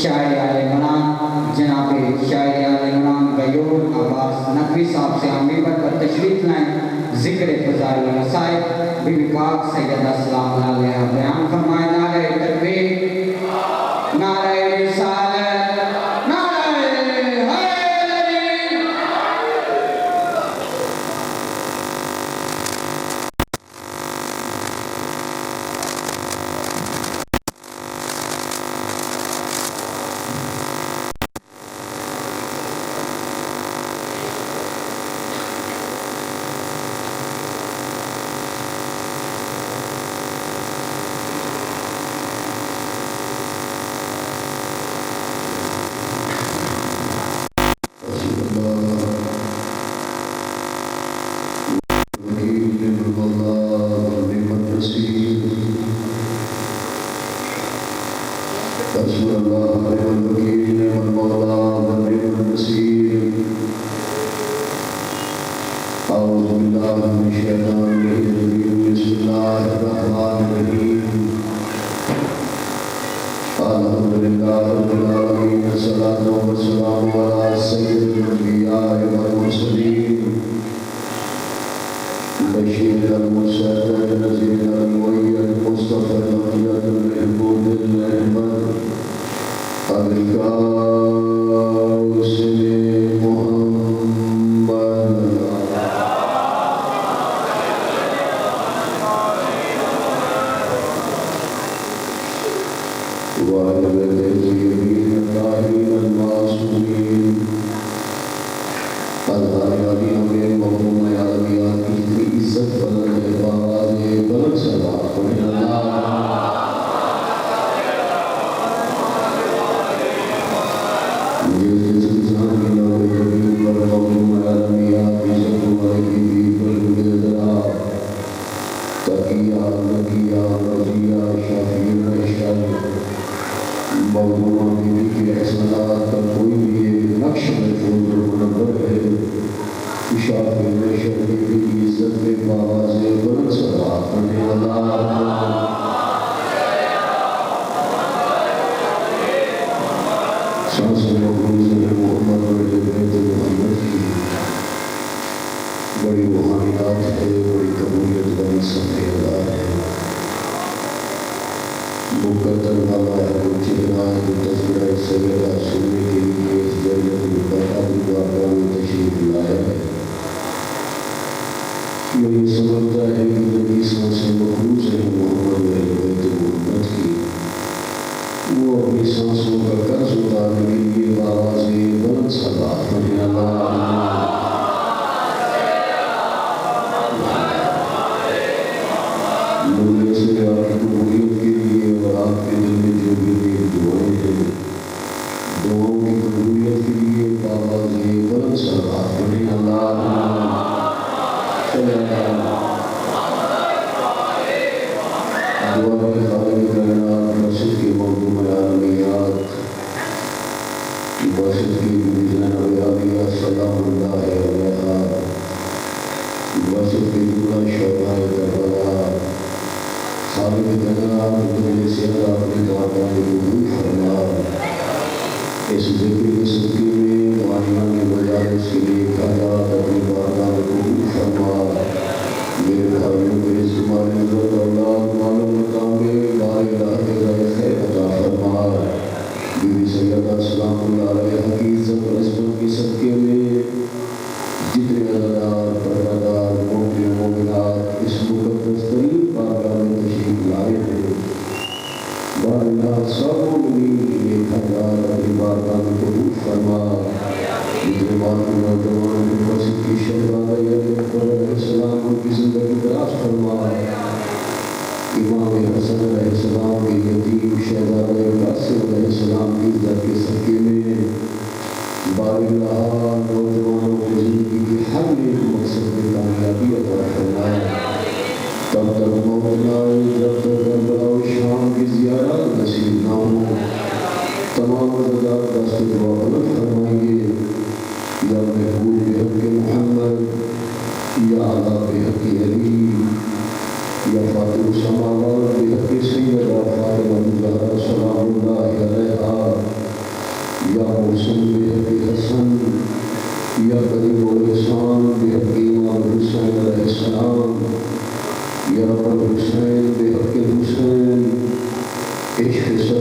شاعر عالمانہ جناب شاعر عالمانہ غیور عباس نقوی صاحب سے ممبر پر تشریف لائیں، ذکر فضائل و مسائل بی بی پاک سیدہ سلام اللہ علیہ بیان فرمائے۔ نعرہ تکبیر، نعرہ رسالت، نعرہ حیدری۔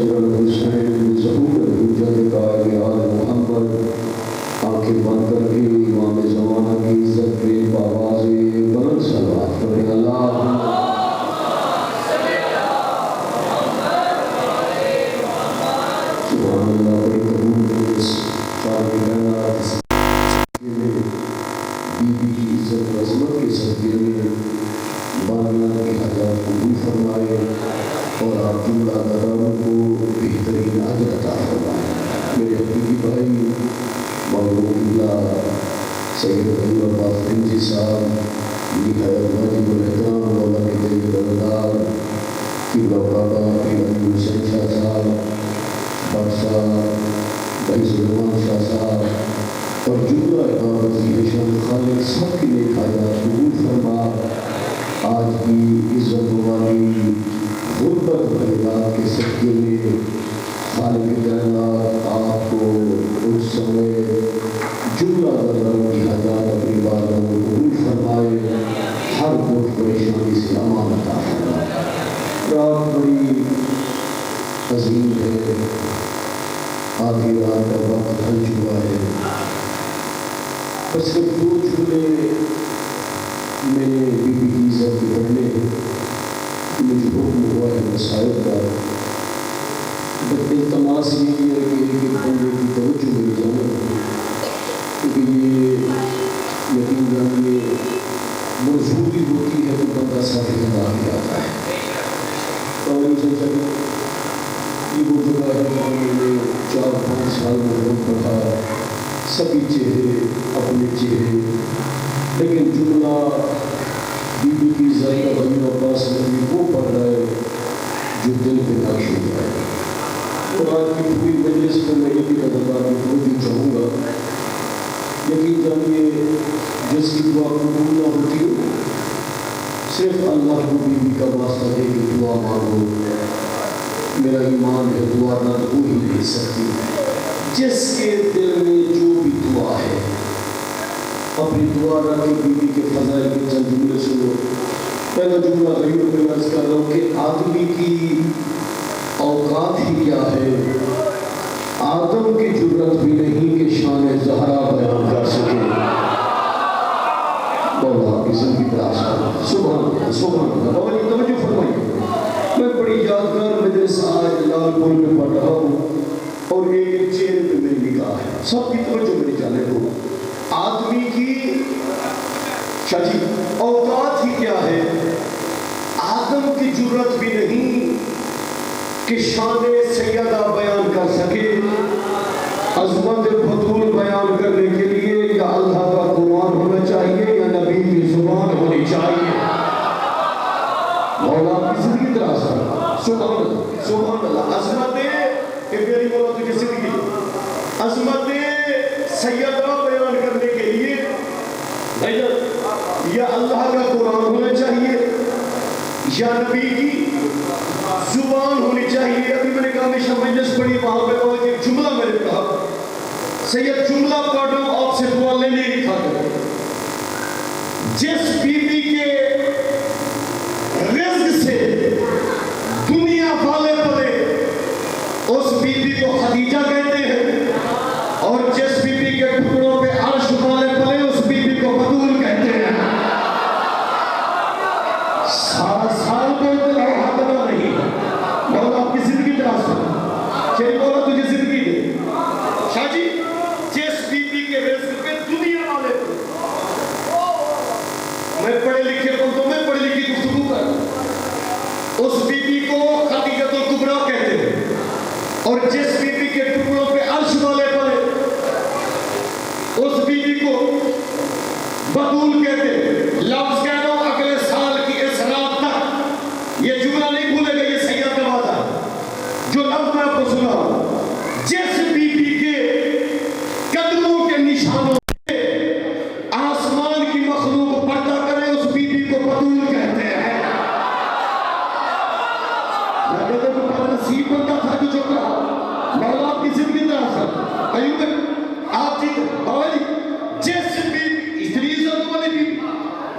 شجر الحسین ظہور الحجت قائد آل محمد آنکھیں بند کر کے امام زمانہ کی عزت پہ بآواز بلند صلوات پڑھیں اللہ آپ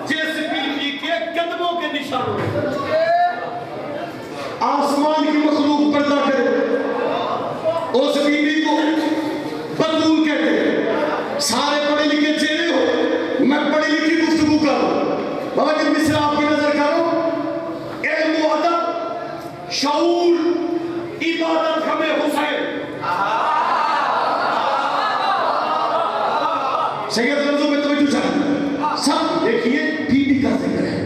جس بھی سید لفظوں میں توجہ چاہیے. سب دیکھیے بیوی کا ذکر ہے.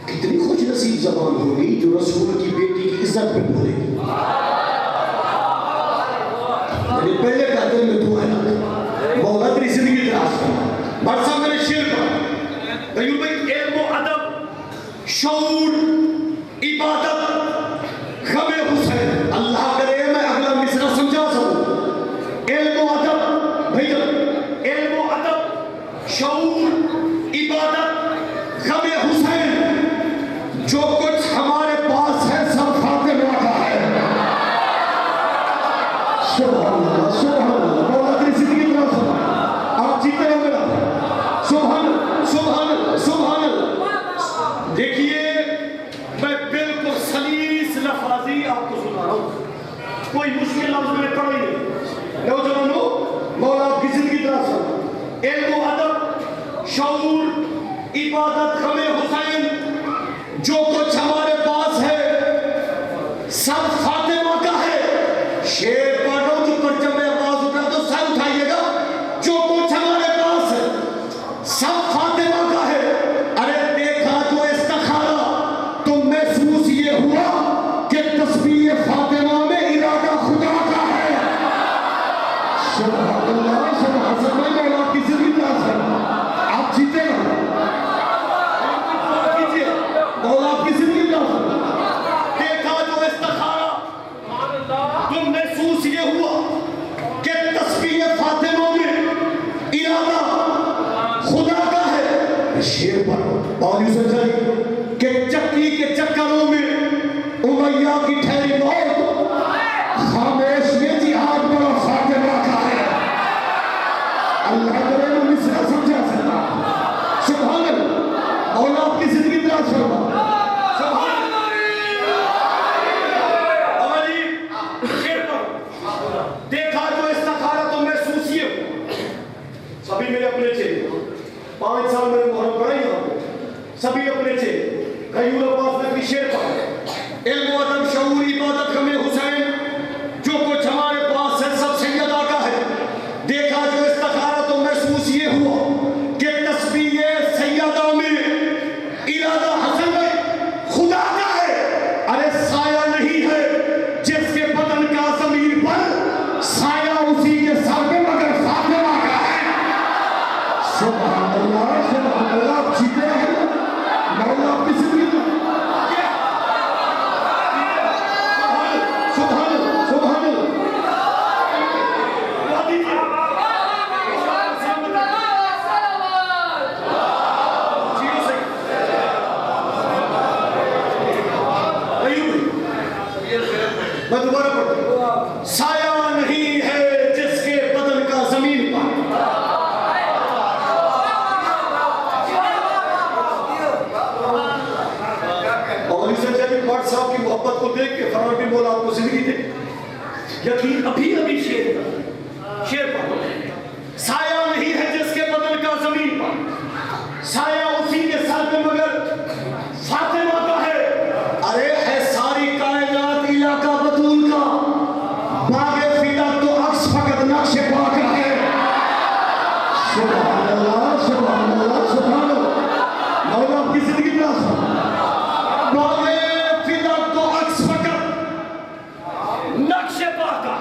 کتنی خوش نصیب زبان ہوگی جو رسول کی بیٹی کی عزت پہ بولے گی. یعنی پہلے کا دل میں دعائیں رکھ مولا تیری زندگی دراز کر. بھٹ صاحب میں نے شعر پڑھا غیور بھائی. علم و ادب شعور عبادت غم حسین. اللہ کرے میں اگلا مصرع سمجھا سکوں. علم و ادب بھائی جب علم و ادب شعور عبادت غم حسین جو کچھ ہمارے پاس ہے سب فاطمہ کا ہے. سبحان اللہ سبحان اللہ. مولا تیری زندگی دراز کر. آپ جیتے ہو میرا. سبحان اللہ سبحان اللہ سبحان اللہ. دیکھیے میں بالکل سلیس لفاظی آپ کو سنا رہا ہوں. کوئی مشکل لفظ میں پڑھ ہی نہیں. نوجوانوں مولا آپ کی زندگی دراز کر. علم و ادب شعور عبادت غم حسین جو کچھ ہمارے پاس ہے سب فاطمہ کا ہے. شیر پڑھ رہا ہوں جو پرچم میں آواز اٹھا تو سر اٹھائیے گا. جو کچھ ہمارے پاس ہے سب فاطمہ کا ہے. ارے دیکھا جو استخارہ تو محسوس یہ ہوا کہ تسبیح فاطمہ میں ارادہ خدا کا ہے. سبحان اللہ سبحان اللہ. مولا آپ کی زندگی دراز کر. آپ جیتے ہو. مولا آپ کی زندگی دراز کر. دیکھا جو استخارہ تو محسوس یہ ہوا کہ تسبیح فاطمہ میں ارادہ خدا کا ہے. شیر پر بالی سے چلی کہ چکی کے چکروں میں امیہ کی ٹھہری موت خاموش یہ جہاد بڑا فاطمہ کا ہے. اللہ کرے میں مصرع سمجھا سکتا. سبحان اللہ. مولا آپ کی زندگی دراز فرما. سبحان اللہ. علی شیر پر دیکھا جو استخارہ تو محسوس یہ ہوا. سبھی میرے اپنے چہرے 5 سال میں نے محرم پڑھا یہاں پہ. سبھی اپنے چہرے غیور عباس نے بھی شیر پڑھا. علم و ادب شعور عبادت غم حسین جو کچھ ہمارے پاس ہے سب سیدہ کا ہے. دیکھا جو استخارہ تو محسوس یہ ہوا کہ تسبیح سیدہ میں ارادہ حسن میں خدا کا ہے. ارے سایہ نہیں ہے جس کے بدن کا زمین پر سایہ اسی کے سر پہ مگر فاطمہ کا ہے. سبحان اللہ سبحان اللہ. آپ جیتے ہیں مولا آپ کی زندگی سبحان اللہ سبحان اللہ. میں دوبارہ پڑھتا ہوں. سایہ نہیں ہے جس کے بدن کا زمین پر. اور اسے جب بٹ صاحب کی محبت کو دیکھ کے فرار بھی مولا آپ کو زندگی دے. یقین ابھی ابھی شیر پڑھو. سایہ نہیں ہے جس کے بدن کا زمین پر سایہ اسی کے سر پہ مگر فاطمہ کا ہے. ارے ہے ساری کائنات علاقہ بطول کا باغ فدا تو عکس فقط نقش پا کا ہے. سبحان اللہ سبحان اللہ سبحان اللہ. مولا آپ کی زندگی دراز کر. باغ فدا تو عکس فقط نقش پا کا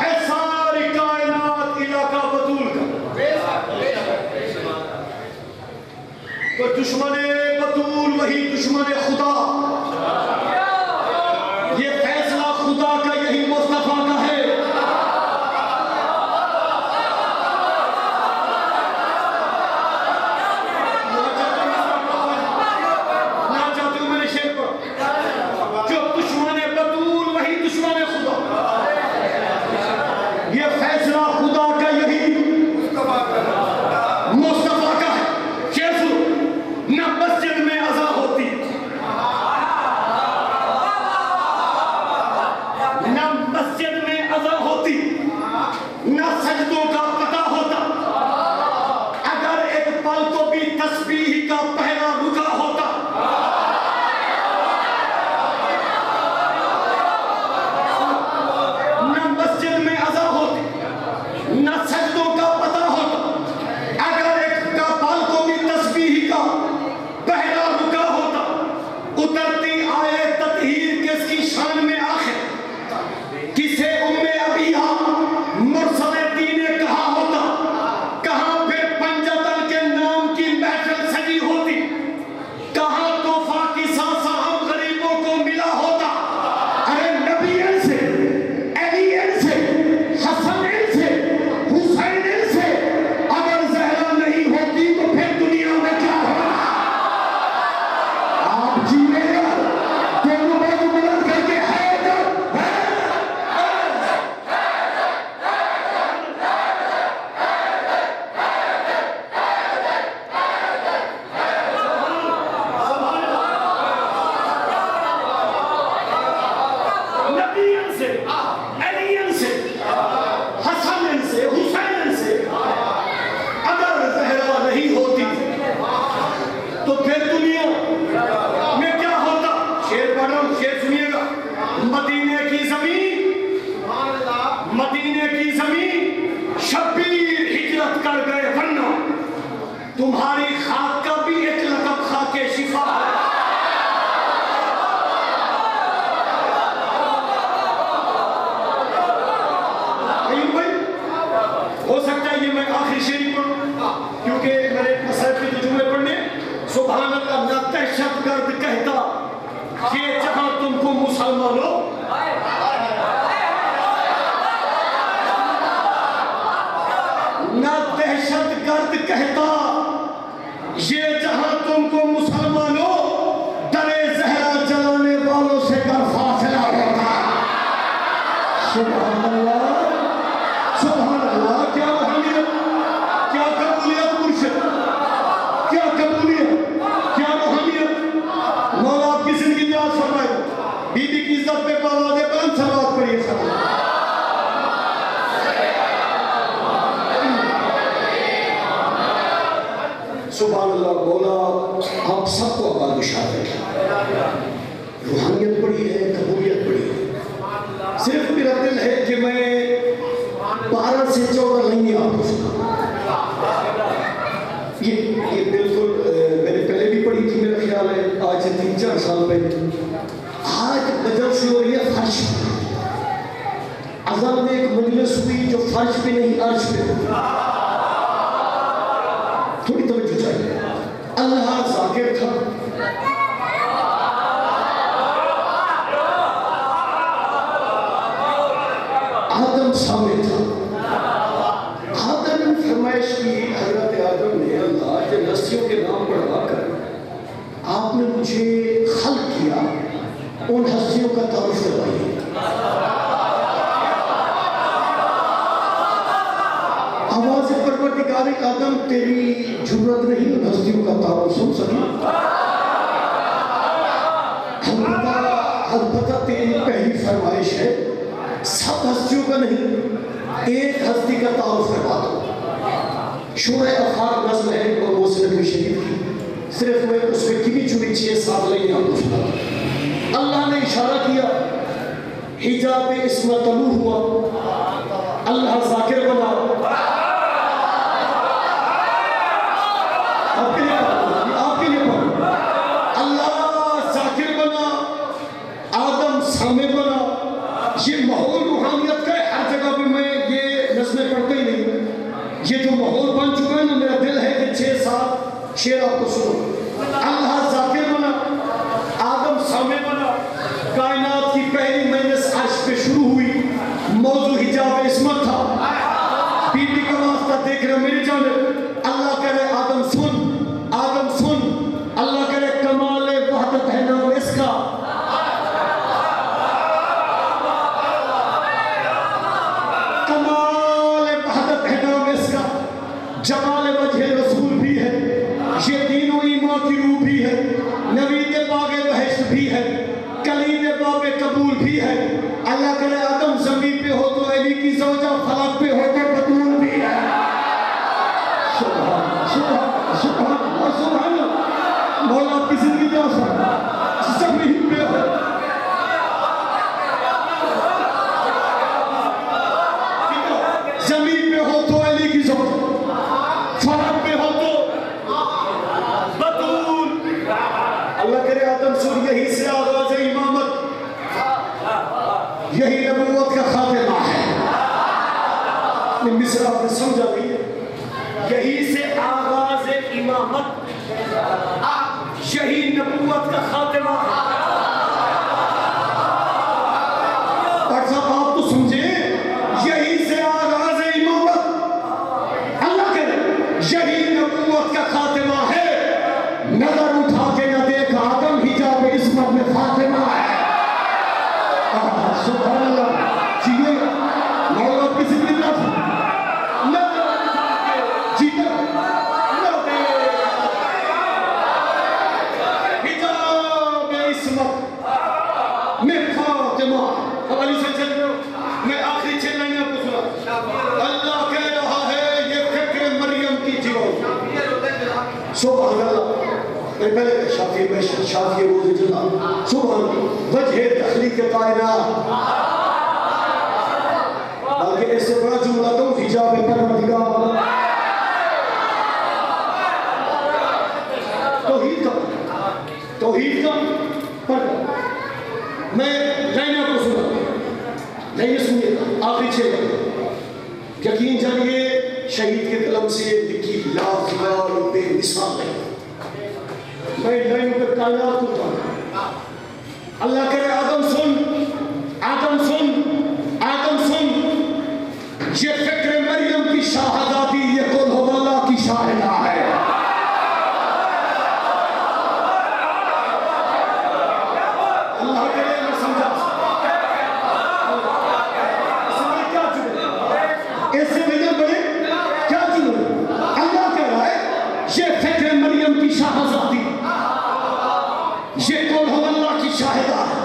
ہے. ساری کائنات علاقہ بطول کا کسے ابیہ مرسل دین نے کہا ہوتا، کہاں پھر پنجتن کے نام کی محفل سجی ہوتی، کہاں تحفہ کی سانسہ ہم غریبوں کو ملا ہوتا۔ ارے نبی سے، علی سے، حسن سے، حسین سے اگر زہرا نہیں ہوتی تو پھر دنیا میں کیا ہوگا؟ آپ جیوے گا دونوں بازو بلند کر کے مدینے کی زمین شبیر ہجرت کر گئے ورنہ تمہاری خاک کا بھی ایک لقب خاک شفا ہے۔ ہو سکتا ہے یہ میں آخری شعری پڑھوں کیونکہ میرے مسائل کے جو جملے پڑھنے سبحان اللہ نہ دہشت گرد کہتا یہ جہاں تم کو مسلمانوں نہ دہشت گرد کہتا یہ جہاں تم کو مسلمانوں درے زہرا جلانے والوں سے گر فاصلہ ہوتا۔ سبحان اللہ سبحان اللہ، کیا روحانیت، کیا قبولیت مرشد، کیا قبولیت، کیا روحانیت۔ مولا آپ کی زندگی دراز فرمائے، بی بی کی عزت پہ پاوازیں بلند صلوات پڑھیے سب۔ سبحان اللہ، مولا آپ سب کو آباد بشارت ہے، روحانیت پڑھی ہے، قبولیت پڑھی ہے۔ صرف میرا دل ہے کہ میں 12 سے 14 لائنیں آپ کو سنا۔ یہ بالکل میں نے پہلے بھی پڑھی تھی، میرا خیال ہے آج سے 3-4 سال پہلے۔ آج بدل سے ہو رہی ہے فرش پہ، اذان میں ایک مجلس ہوئی جو فرش پہ نہیں عرش پہ، تھوڑی توجہ چاہیے۔ اللہ ذاکر تھا، آدم سامنے تھا۔ آدم نے فرمائش کی، حضرت آدم نے اللہ کے نسیوں کے نام پڑھوا کر آپ نے مجھے خلق کیا، ان ہستیوں کا تعارف کروائیے۔ آواز پروردگار آدم تیری جرت نہیں ان ہستیوں کا تعارف سن سکی؟ البتہ تیری پہلی فرمائش ہے سب ہستیوں کا نہیں، ایک ہستی کا تعارف کروا دو۔ شورہ افاق نظم ہے اور وہ نبی شریف کی، صرف میں اس میں کنی چنی 6-7 لائنیں آپ کو سنا۔ اللہ نے اشارہ کیا، حجاب عصمت طلوع ہوا، اللہ ذاکر بنا۔ آپ کے لیے پڑھو، اللہ ذاکر بنا، آدم سامع بنا۔ یہ ماحول روحانیت کا ہے، ہر جگہ پہ میں یہ نظمیں پڑھتا ہی نہیں، یہ جو ماحول بن چکا ہے نا، میرا دل ہے کہ 6-7 شعر آپ کو سنو۔ اللہ ذاکر بنا، آدم سامع بنا، کائنات کی پہلی مجلس عرش پہ شروع ہوئی، موضوع حجاب عصمت تھا۔ بی بی کا واسطہ دیکھ رہے میری جانب، اللہ کہہ رہے آدم سن، آدم سن، اللہ کہہ رہے کمال وحدت ہے نام اس کا۔ جمال وجہ رسول بھی ہے، یہ دین و ایمان کی روح بھی ہے، نوید باغ بہشت بھی ہے، کلید باب قبول بھی ہے۔ اللہ کرے آدم زمین پہ ہو تو علی کی زوجہ، فلک پہ ہو تو بطول بھی ہے۔ سبحان سبحان سبحان سبحان، مولا آپ کی زندگی دے آسان زمین پہ ہو، زمین پہ ہو تو علی کی زوجہ، فلک پہ ہو تو بطول۔ اللہ کرے آدم سن، یہی سے آغاز امامت، یہی نبوت کا خاتمہ ہے. مصر آپ نے سمجھا نہیں ہے. یہی سے آغاز امامت، یہی نبوت کا خاتمہ ہے. ڈاکٹر صاحب آپ تو سمجھیں، یہی سے آغاز امامت، اللہ کہہ رہے یہی نبوت کا خاتمہ ہے. نظر اٹھا کے نہ دیکھ آدم حجاب عصمت میں خاتمہ ہے. سبحان اللہ. جیے مولا کسی بھی نہ تھا سبحان اللہ. پہلے شافی روز جلال سبحان وجہ تخلیق کائنات. بلکہ اس سے بڑا جملہ دوں حجاب پروردگار. توحید کا پڑھ میں لائنوں کو سنا. لائنیں سنیے آخری 6 لائنیں. یقین جانیے شہید کے قلم سے لکھی لافزار بے مثال ہے. میں لائنوں پہ کائنات کو پڑھا. اللہ کرے آدم سن، آدم سن، آدم سن. یہ فکر مریم کی شاہدادی، یہ قل ہو اللہ کی شاہدہ ہے. اللہ کرے میں سمجھا اس میں کیا چکے اس سے بجر بڑے کیا چکے. اللہ کہہ رہا ہے یہ فکر مریم کی شاہدادی، یہ قل ہو اللہ کی شاہدہ ہے.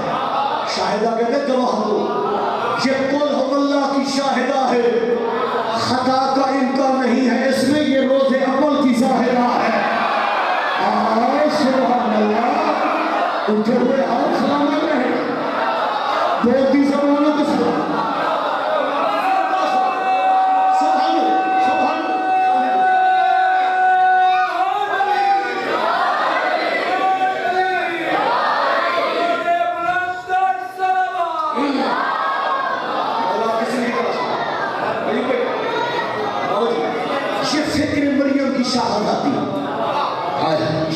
شاہدہ کہتے ہیں گواہ کو. یہ قل ہو اللہ کی شاہدہ ہے. خطا کا امکان نہیں ہے اس میں. یہ روز اول کی ظاہرہ ہے. سبحان اللہ. اٹھے ہوئے آپ سلامت رہے. بولتی زمانوں کو سلام. شاہداتی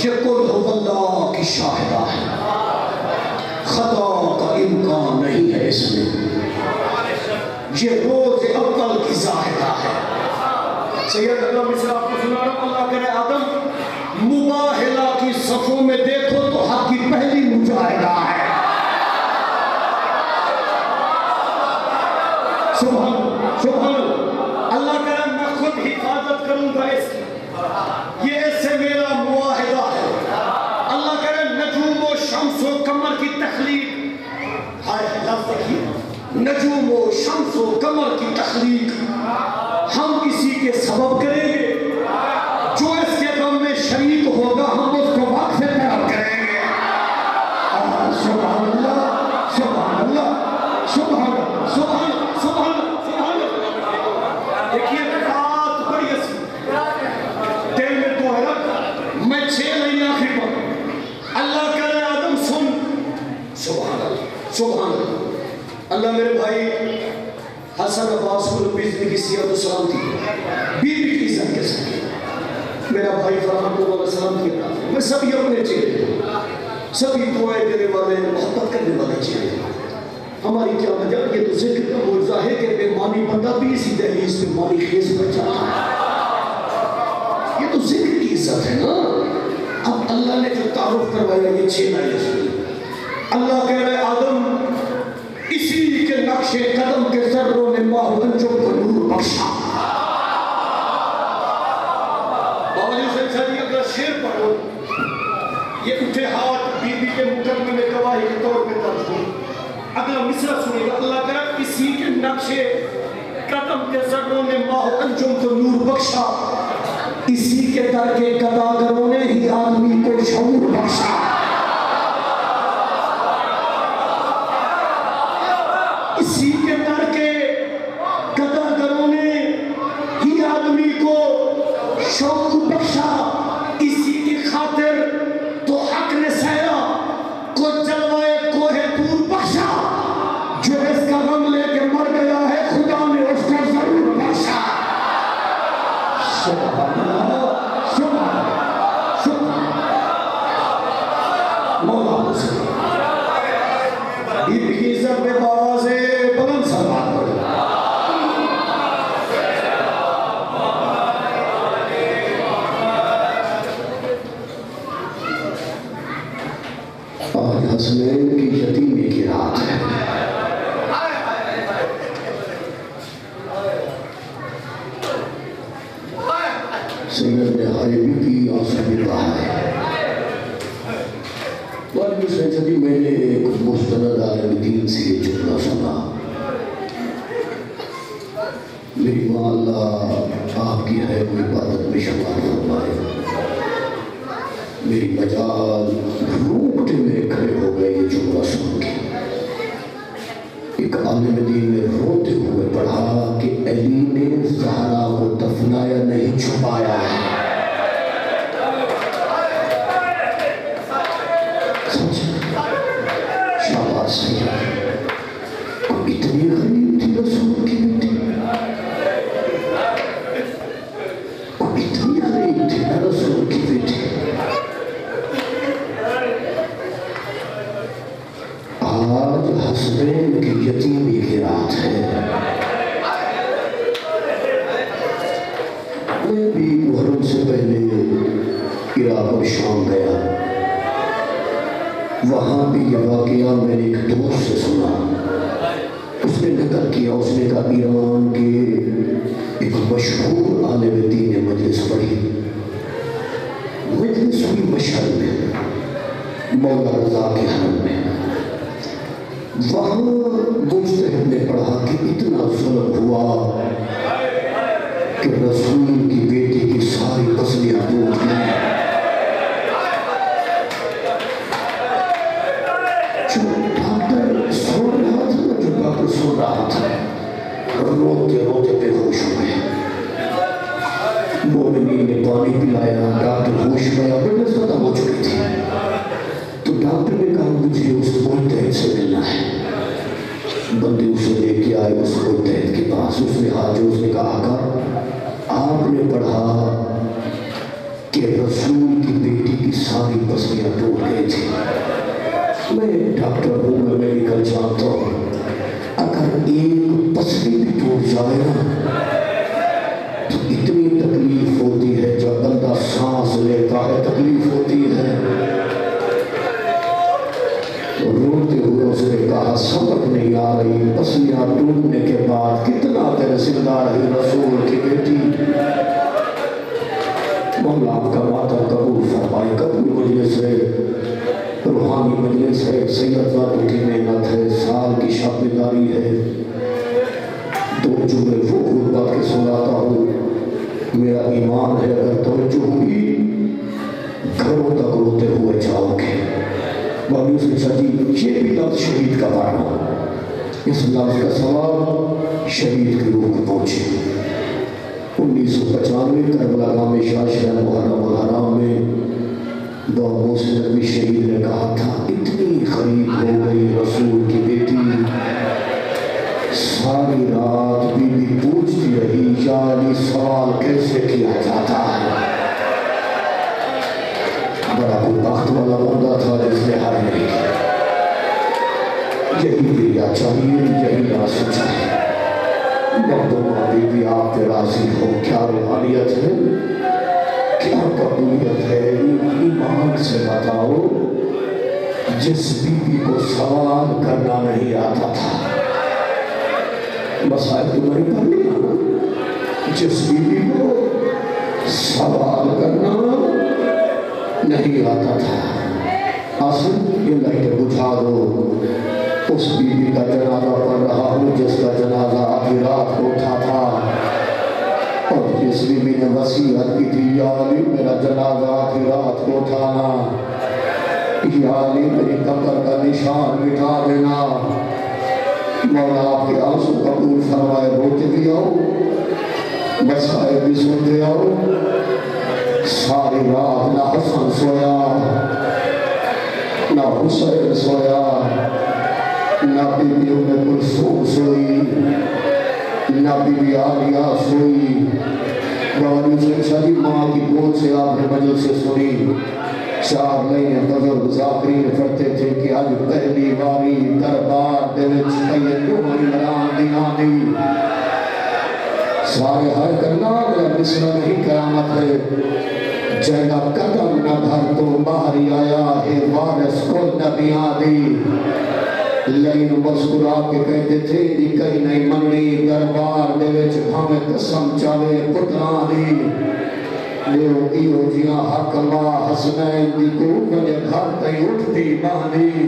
یہ قل ہو اللہ کی شاہدہ ہے. خطا کا امکان نہیں ہے اس میں. یہ روز اول کی ظاہرہ ہے. سید اللہ مصر آپ کو سنا رہا ہوں. اللہ کرے آدم مباہلہ کی صفوں میں دیکھو تو حق کی پہلی مجاہدہ ہے. سبحان اللہ کرے میں خود حفاظت کروں گا اس کی. یہ اس سے میرا معاہدہ ہے. اللہ کرے نجوم و شمس و قمر کی تخلیق. ہائے لفظ دیکھیے، نجوم و شمس و قمر کی تخلیق ہم کسی کے سبب کریں گے. جو اس کے غم میں شریک ہوگا ہم اس کو وقت سے پیار کریں گے. سبحان اللہ سبحان اللہ سبحان اللہ سبحان سبحان سبحان. دیکھیے بات بڑی اسی دل میں تو ہے رکھ. میں 6 لائنیں آخری پر. اللہ کرے آدم سن. سبحان اللہ سبحان اللہ. اللہ میرے بھائی حسن عباس کو بیزنی کی سیرت و سلام تھی. بی بی کی عزت کے ساتھ میرا بھائی فرحان کو علیہ السلام کیا. میں سبھی اپنے چہرے، سبھی دعائیں دینے والے، محبت کرنے والے چہرے. ہماری کیا وجہ؟ یہ تو ذکر کا موضوع ہے کہ بے مانی بندہ بھی اسی دہلیز پہ مانی خیز پر جاتا ہے. یہ تو ذکر کی عزت ہے نا. اب اللہ نے جو تعارف کروایا یہ 6 لائنیں سنی. اللہ کہہ رہے آدم اسی کے نقش قدم کے ذروں نے ماہ انجم کو نور بخشا. بابا جی سے چاہیے اگر شیر پڑھو یہ اٹھے ہاتھ بی بی کے مقدمے میں گواہی کے طور پہ درج ہو. اگلا مصرع سنیں گا. اللہ کہہ رہا اسی کے نقش قدم کے ذروں نے ماہ انجم کو نور بخشا. اسی کے در کے قداگروں نے ہی آدمی کو شعور بخشا. اسی کے در کے قداگروں نے ہی آدمی کو شعور بخشا. اسی کی خاطر تو حق نے سہرا کو جلوائے کوہ طور بخشا. جو اس کا غم لے سید نے حیبی کی آنسو میں کہا ہے بعد میں میں نے ایک مستند عالم دین سے یہ جملہ سنا میری ماں اللہ آپ کی ہے وہ عبادت میں شمار فرمائے میری مجال روٹے میرے کھڑے ہو گئے یہ جملہ سن کے ایک عالم دین نے روتے ہوئے پڑھا کہ علی نے زہرا کو دفنایا نہیں چھپایا ہے شاباش سید اتنی غریب تھی رسول کی بیٹی اتنی غریب تھی رسول کی بیٹی آج حسنین کی یتیمی کی رات ہے میں بھی محرم سے پہلے عراق اور شام گیا وہاں بھی یہ واقعہ میں نے ایک دوست سے سنا اس نے نقل کیا اس نے کہا ایران کے ایک مشہور عالم دین نے مجلس پڑھی مجلس ہوئی مشہد میں مولا رضا کے حرم میں وہاں مجتہد نے پڑھا کہ اتنا ظلم ہوا کہ رسول کی بیٹی کی ساری پسلیاں ٹوٹ گئیں جو ڈاکٹر سو رہا تھا روتے روتے بے ہوش ہو گئے مومنین نے پانی پلایا ڈاکٹر ہوش گیا مجلس ختم ہو چکی تھی تو ڈاکٹر نے کہا مجھے اس مجتہد سے ملنا ہے بندے اسے لے کے آئے اس مجتہد کے پاس اس نے حاجی اس نے کہا آقا آپ نے پڑھا کہ رسول کی بیٹی کی ساری پسلیاں ٹوٹ گئی تھی میں ڈاکٹر ہوں میں میڈیکل جانتا ہوں اگر ایک پسلی بھی ٹوٹ جائے نا تو اتنی تکلیف ہوتی ہے جب بندہ سانس لیتا ہے تکلیف ہوتی ہے روتے ہوئے اس نے کہا سبق نہیں آ رہی پسلیاں ٹوٹنے کے بعد کتنا تیرے زندہ رہی رسول کی بیٹی مولا آپ کا ماتم قبول فرمائے قبول مجلس ہے روحانی مجلس ہے سید ذاتوں کی محنت ہے سال کی شاپداری ہے دو جملے وہ غربت کے سناتا ہوں میرا ایمان ہے اگر توجہ ہوگی گھروں تک روتے ہوئے جاؤ گے بابی اس نے چاہتی یہ بھی لفظ شہید کا پڑھنا اس لفظ کا ثواب شہید کی روح کو پہنچے 1995 کربلا گاہ میں شاہ شہر محرم الحرام میں دو موسیٰ نبی شہید نے کہا تھا اتنی غریب ہو گئی رسول کی بیٹی ساری رات بی بی پوچھتی رہی یا علی سوال کیسے کیا جاتا ہے بڑا کوئی بخت والا بندہ تھا جس نے ہر نہیں کیا یہی دیا چاہیے یہی نہ سوچا ہے مردوں بی بی آپ پہ راضی ہو کیا روحانیت ہے کیا قبولیت ہے ایمان سے بتاؤ جس بی بی کو سوال کرنا نہیں آتا تھا مسائل تمہیں پڑھ لیا نا جس بی بی کو سوال کرنا نہیں آتا تھا اصل یہ لائٹیں بجھا دو اس بی بی کا جنازہ پڑھ رہا ہوں جس کا جنازہ آدھی رات کو اٹھا تھا اور جس بی بی نے وصیت کی تھی یا علی میرا جنازہ آدھی رات کو اٹھانا یا علی میری قبر کا نشان مٹا دینا مولا آپ کے آنسو قبول فرمائے روتے بھی آؤ مسائل بھی سنتے آؤ ساری رات نہ حسن سویا نہ حسین سویا نہ بیویوں میں کلثوم سوئی نہ بیوی عالیہ سوئی بابا سے شادی ماں کی گود سے آپ نے مجل سے سنی 4 مہینے بزرگ ذاکرین فرتے تھے کہ آج پہلی باری دربار دے وچ پہلے مران دینا دی سارے ہر کرنا اگلا مصرہ نہیں کرامت ہے جینا قدم نہ دھر تو باہری آیا ہے وارث کو نبیاں دی لیکن مسکرا کے کہتے تھے جی کہیں نہیں منی دربار دے وچ ہمیں قسم چاہے پتران دی دیو ایو جیاں حق اللہ حسنین دی کو مجھے گھر تے اٹھتی مہنی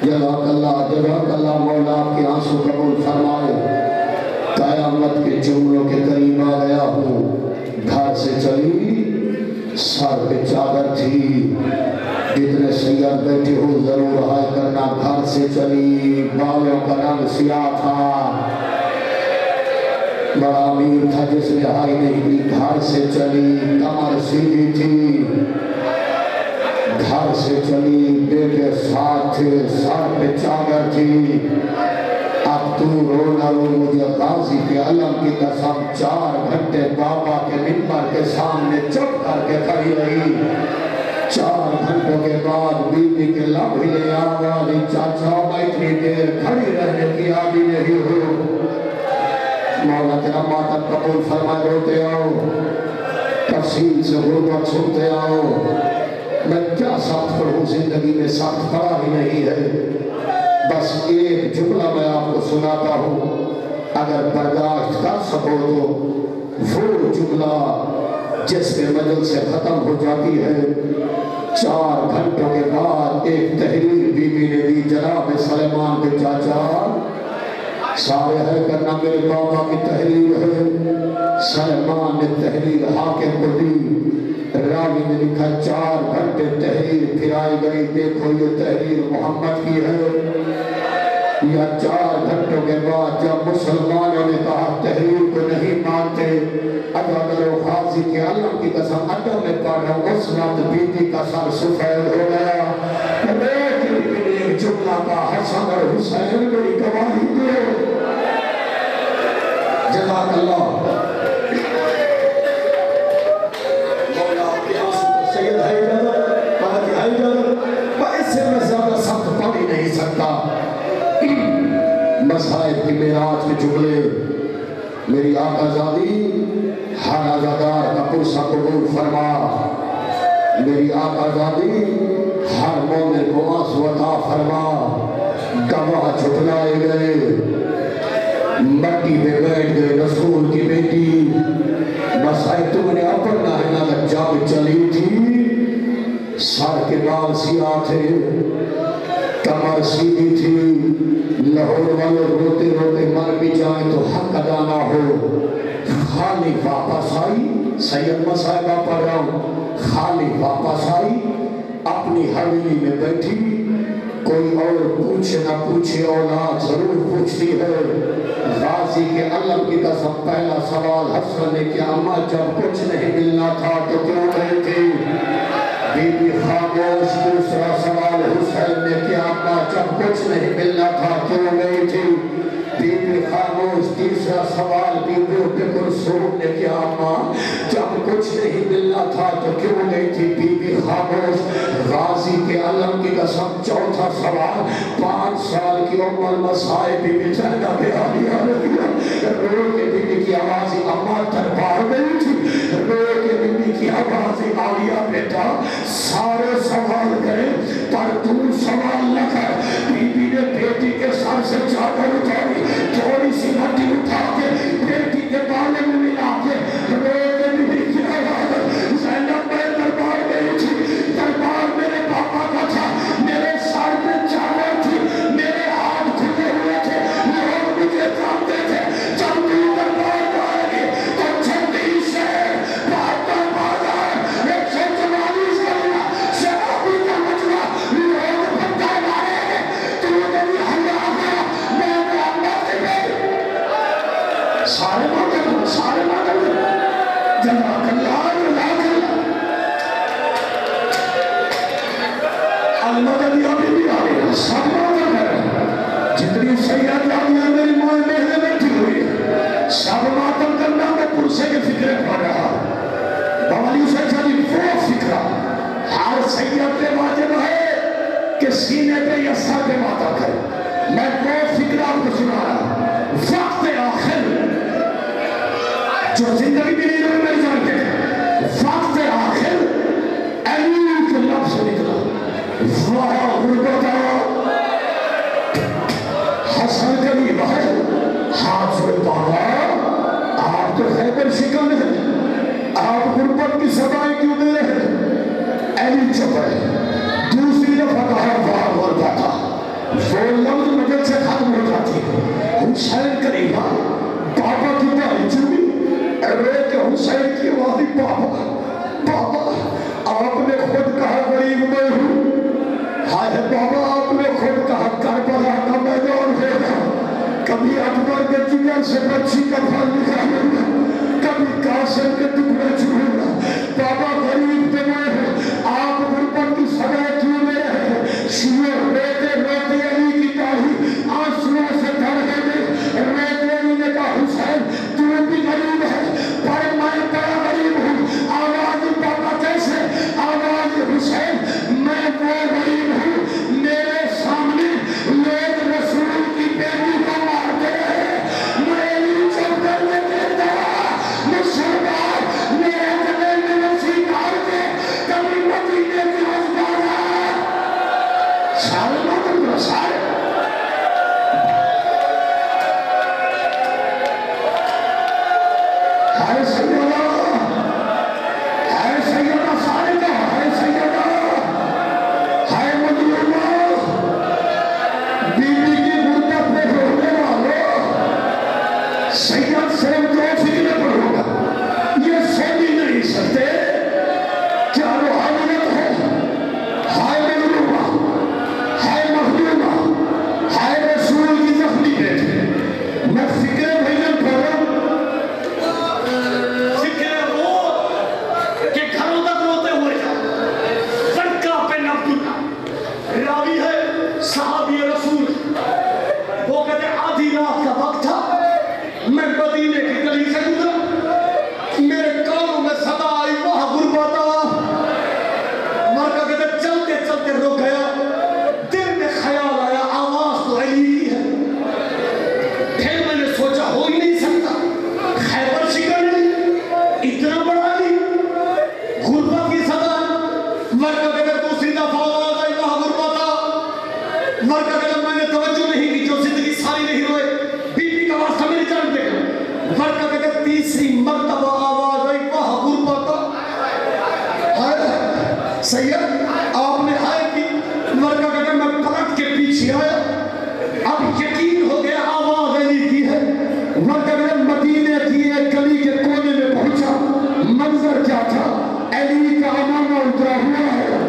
جزاک اللہ مولا آپ کے آنسو قبول فرمائے قیامت کے جملوں کے قریب آ گیا ہوں گھر سے چلی سر پہ چادر تھی جتنے سید بیٹھے ہو ضرور ہائے کرنا گھر سے چلی بالوں کا رنگ سیاہ تھا بڑا امیر تھا جس نے ہائی نہیں دی گھر سے چلی کمر سیدھی تھی گھر سے چلی بیٹے ساتھ تھے سر پہ چادر تھی اب تو رونا رو مجھے غازی کے علم کی قسم 4 گھنٹے بابا کے منبر کے سامنے چپ کر کے کھڑی رہی 4 گھنٹوں کے بعد بیوی کے لب ہلے آوازی چاچا میں اتنی دیر کھڑی رہنے کی عادی نہیں ہو مولا تیرا ماتم قبول فرمائے روتے آؤ تفصیل سے غربت سنتے آؤ میں کیا سخت پڑھوں زندگی میں سخت پڑا ہی نہیں ہے بس ایک جملہ میں آپ کو سناتا ہوں اگر برداشت کر سکو تو وہ جملہ جس کے مجل سے ختم ہو جاتی ہے 4 گھنٹوں کے بعد ایک تحریر بیوی نے دی جناب سلیمان کے چاچا سارے ہے کرنا میرے بابا کی تحریر ہے سلیمان نے تحریر حاکم کو دی راوی نے لکھا 4 گھنٹے تحریر پھرائی گئی دیکھو یہ تحریر محمد کی ہے یا 4 گھنٹوں کے بعد جب مسلمانوں نے کہا تحریر کو نہیں مانتے اگر وہ غازی کے علم کی قسم اڈوں میں پڑھ رہا ہوں اس وقت بیٹی کا سر سفید ہو گیا ایک جملہ کا حسن اور حسین میری گواہی دے جزاک اللہ مولا آپ کے آنسو کو سید ہے جانا پاکی ہے جانا میں اس سے میں زیادہ سخت پڑھ ہی نہیں سکتا مسائب کی معراج کے جملے میری آقا زادی ہر عزادار کا پرسہ قبول فرما میری آقا زادی ہر مومن کو آنسو عطا فرما گواہ جھٹلائے گئے مٹی پہ بیٹھ گئے رسول کی بیٹی مسائب تم نے اپنا ہے نہ جب چلی تھی سر کے بال سیاہ تھے کمر سیدھی تھی لاہور والے روتے روتے مر بھی جائیں تو حق ادا نہ ہو خالی واپس آئی سید مصائبہ پڑھ رہا ہوں خالی واپس آئی اپنی حویلی میں بیٹھی کوئی اور پوچھے نہ پوچھے اولاد ضرور پوچھتی ہے غازی کے علم کی قسم پہلا سوال حسن نے کیا اماں جب کچھ نہیں ملنا تھا تو کیوں گئے تھی بی بی خاموش دوسرا سوال حسین نے کیا اماں جب کچھ نہیں ملنا تھا کیوں گئی تھی بی بی خاموش تیسرا سوال بی بی کلثوم نے کیا اماں جب کچھ نہیں ملنا تھا تو کیوں گئی تھی بی بی خاموش غازی کے علم کی قسم چوتھا سوال 5 سال کی عمر مسائب بی بی چہدہ پہ آلیا رکھیا رو کے بی بی کی آوازی اماں دربار گئی تھی رو کے بی بی کی آوازی آلیا بیٹا سارے سوال گئے پر تو سوال نہ کر بی بی نے بیٹی کے سر سے چادر اٹھائی تھوڑی سی مٹی اٹھا کے بیٹی کے بالے میں ملا کے رو کے بی بی کی آواز زینب میں دربار گئی تھی دربار میرے پاپا کا تھا میرے سر میں چادر تھی میرے ہاتھ کھلے ہوئے تھے لوگ مجھے جانتے تھے جب بھی دربار جائے گی تو چھٹی سے بہتر بازار 144 گلیا شرابی کا مجمع لوگ بندہ مارے گے تو میری حیا گیا میں اندر سے گئی سارے مادر جزاک اللہ المدد ابھی بھی آ رہی سب مادر ہے جتنی سید جانیاں میری ماں میں بیٹھی ہوئی ہے سب ماتم کرنا میں پرسے کے فکرے پڑ رہا بوالی سے چلی وہ فکرہ ہر سید پہ واجب ہے کہ سینے پہ یا سر پہ ماتا کرے میں وہ فکرہ آپ کو سنا رہا وقت آخر جو زندگی بھی نہیں رہے میری جان کے وقت آخر ایک لفظ نکلا وہاں غربت حسن قریب ہے ہاتھ سے پانا آپ تو خیبر شکل نہیں آپ غربت کی سزائیں کیوں دے رہے ہیں؟ ایلی چپ ہے. دوسری دفعہ کہا واہ غربتا. وہ لفظ مجھے سے ختم ہو جاتی ہے. حسین قریبا بابا کی دائی چومی اے کہ حسین کی وادی بابا بابا آپ نے خود کہا غریب میں ہوں. ہائے بابا آپ نے خود کہا کربلا کا میدان ہوگا. کبھی اکبر کے جگر سے بچی کا پھل نکالوں گا, کبھی قاسم کے ٹکڑے چھوڑوں گا. بابا غریب تو میں ہوں. آپ غربت کی سزا کیوں دے رہے ہیں؟ شیعہ روتے روتے علی کی داڑھی آنسوؤں سے بھر گئے. روتے علی نے کہا حسین تو بھی غریب ہے پر میں بڑا غریب ہوں. آواز بابا کیسے؟ آواز حسین میں وہ غریب ہوں میرے سامنے لوگ رسول کی بیٹی کو مارتے ہیں. میں علی چل کرنے دیتا مسلمان میرے گلے میں رسی ڈال کے کبھی مدینے کی ازدارا سارے مطلب رسائے ہائے سیدہ ہائے سیدہ صالحہ ہائے سیدہ ہائے مظلومہ بیوی کی غربت میں رونے والوں سید صرف دو فکریں پڑھو گا. یہ سوچ نہیں سکتے کیا روحانیت ہے. ہائے مظلومہ ہائے مخدومہ ہائے رسول کی زخمی بیٹی. میں فکر بھیجن پڑھوں فکر وہ کہ گھروں تک روتے ہوئے جا. فرقہ بن عبداللہ راوی ہے صحابی رسول. وہ کہتے آدھی رات کا وقت تھا, میں مدینے کی گلی سے گزرا, میرے کانوں میں صدا آئی واہ غربتا. مرکہ کہتے چلتے چلتے رک گیا. دل میں خیال آیا آواز تو علی کی ہے. پھر میں نے سوچا ہو ہی نہیں سکتا خیبر شکن علی اتنا بڑا علی غربت کی صدا. مرکہ کہتے دوسری دفعہ آواز آئی واہ غربتا. مرکہ کہتے میں نے توجہ نہیں کی جو زندگی ساری نہیں روئے. بی بی کا واسطہ میری جان دے گا. مرکہ کہتے تیسری مرتبہ آواز آئی واہ غربتا. سید آپ نے ہائے کی. مرکہ کہتے میں پلٹ کے پیچھے آیا. اب یقین ہو گیا آواز علی کی ہے. مرکہ کہتے مدینے کی ایک گلی کے کونے میں پہنچا. منظر کیا تھا؟ علی کا امامہ اترا ہوا ہے.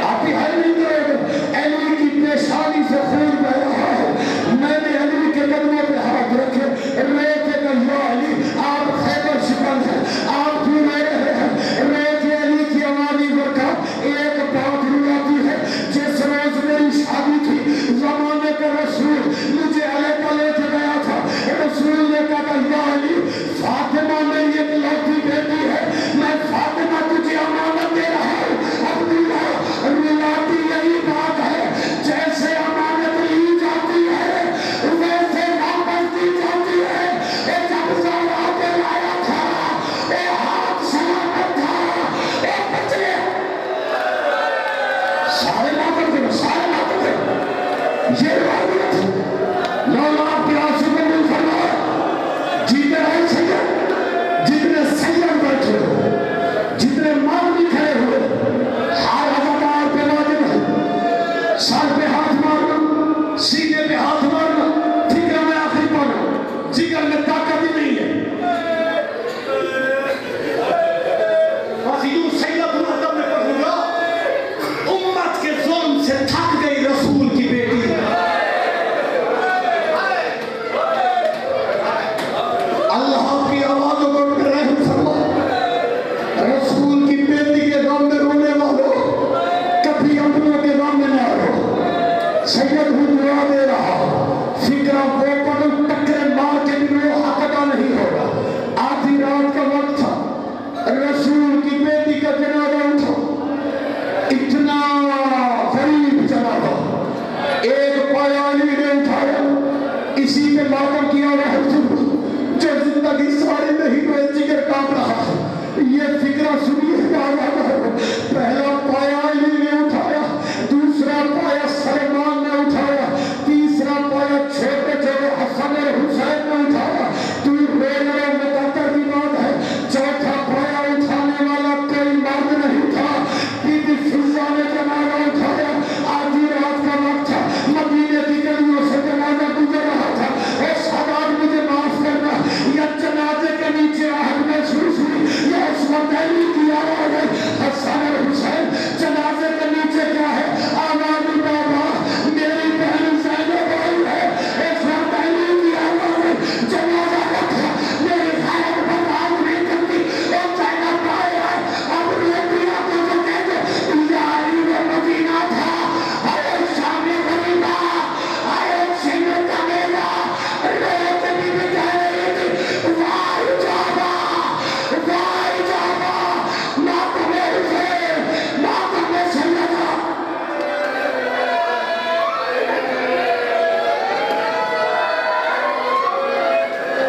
آپ ہی حل نہیں کرے علی کی پیشانی سے خون بہ رہا ہے. میں نے علی کے قدموں پہ ہاتھ رکھے روتے کہ یا علی آپ خیبر شکن ہیں آپ کیوں رہ رہے ہیں. روتے علی کی عوامی برکت ایک بات رلاتی ہے. جس روز میری شادی تھی زمانے کا رسول مجھے علیہ کا لے کے گیا تھا. رسول نے کہا یا علی فاطمہ میری ایک لوٹی بیٹی ہے, میں فاطمہ تجھے امانت دے رہا ہوں. عبداللہ رلاتی یہی بات ہے جیسے امانت لی جاتی ہے ویسے واپس دی جاتی ہے. جب زہرا کے لایا تھا اے ہاتھ سلامت تھا اے بچے سارے ماتر تھے سارے ماتر تھے. یہ روایت مولا کی آنسو میں مل فرمایا جیتے رہے سید جتنے سید بیٹھے ہو جتنے مانگی کھڑے ہوئے ہر ہزار پہ واجب ہے. سر پہ ہاتھ مارنا سینے پہ ہاتھ مارنا فکر میں آخری پانا جگر میں طاقت ہی نہیں ہے. بس یوں سید المحتم میں پڑھوں گا امت کے ظلم سے تھک گئی رسول کی بیٹی. اللہ کی آوازوں کو رحم فرما. رسول کی بیٹی کے غم میں رونے والوں کبھی اپنوں کے غم میں نہ رو. سید ہوں دعا دے رہا فکرہ وہ پڑھو ٹکرے مار کے بھی وہ حق ادا نہیں ہوگا. آدھی رات کا وقت تھا رسول کی بیٹی کا جنازہ اٹھا. اتنا غریب جنازہ ایک پایا علی نے اٹھایا. اسی پہ ماتم کیا رحمت جو زندگی ساری نہیں ہوئے جگر کام رہا ہے. یہ فکرہ سنیے پہلا پایا علی نے اٹھا